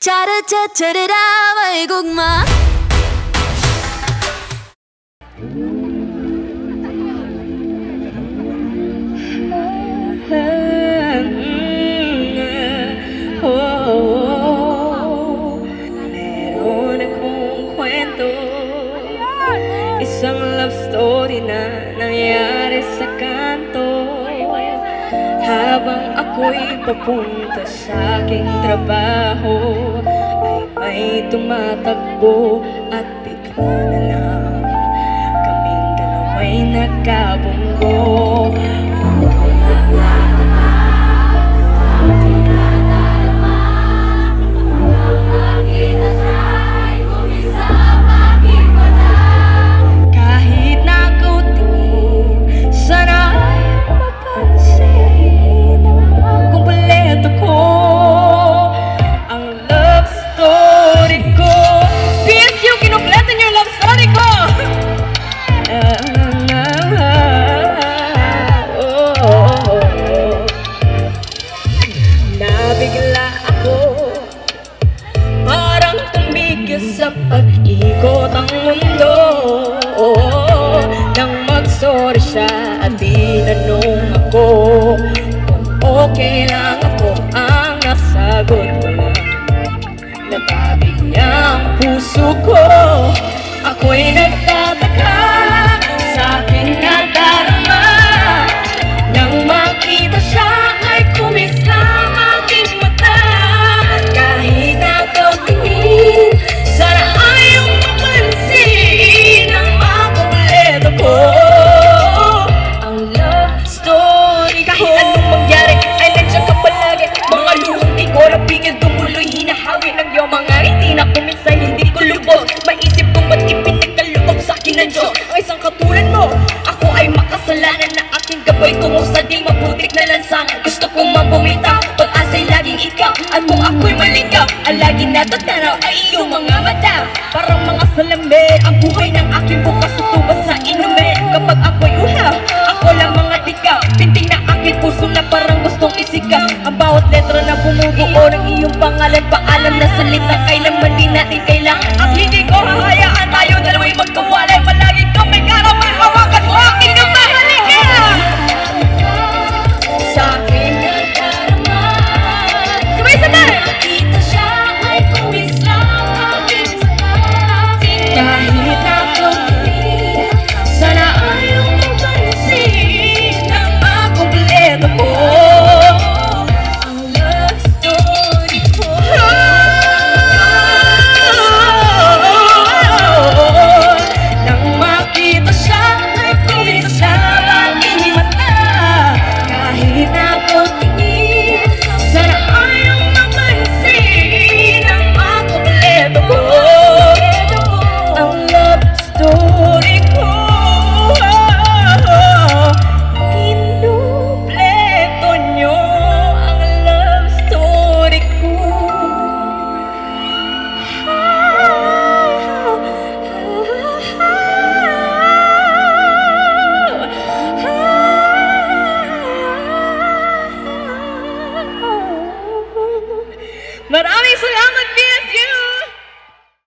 Cha-da-cha-cha-da-da, may gugma. Meron akong kwento, isang love story na nangyari sa kanto. Habang ako'y papunta sa aking trabaho, ay may tumatakbo at bigla na lang kaming dalawa'y nagkabunggo. Kahit na ako tingin, sana ay mapansin ang kumpleto ko, ang love story ko. PSU, kinumpleto niyo yung love story ko! Nabigla ako, parang tumigil sa pag-ikot ang mundo. Nang mag-sorry siya at tinanong ako kung okay lang ako, ang nasagot ko lang, natabig niya ang puso ko. Ako'y nagtataka sa aking nadarama, nang makita siya ay kumisang aking mata. Kahit nakatingin, sana ayaw mapansin ang makumpleto ko, ang love story ko. Kahit anong mangyari ay nandiyan ka palagi, mga luhong di ko napigil, tumuloy hinahawi ng iyong mga ngiti na kuminsan hindi ko lubos. Maisip kong ba't ipinagkaloob sa akin ng Diyos ang isang katulad mo. Ako ay makasalanan na aking gabay tungo sa di mabutik na lansangan. Gusto kong mabumitaw, pag-asa'y laging ikaw, at kung ako'y maligaw, ang laging natatanaw ay iyong mga mata. Parang mga salamin ang buhay ng aking bukas, tutubas sa inumin. Kapag ako'y uhaw, ako lang mga tigaw, pinting na aking puso na parang gustong isigaw. Ang bawat letra na bumubuo ng iyong pangalan, paalam na salita, kailanman di natin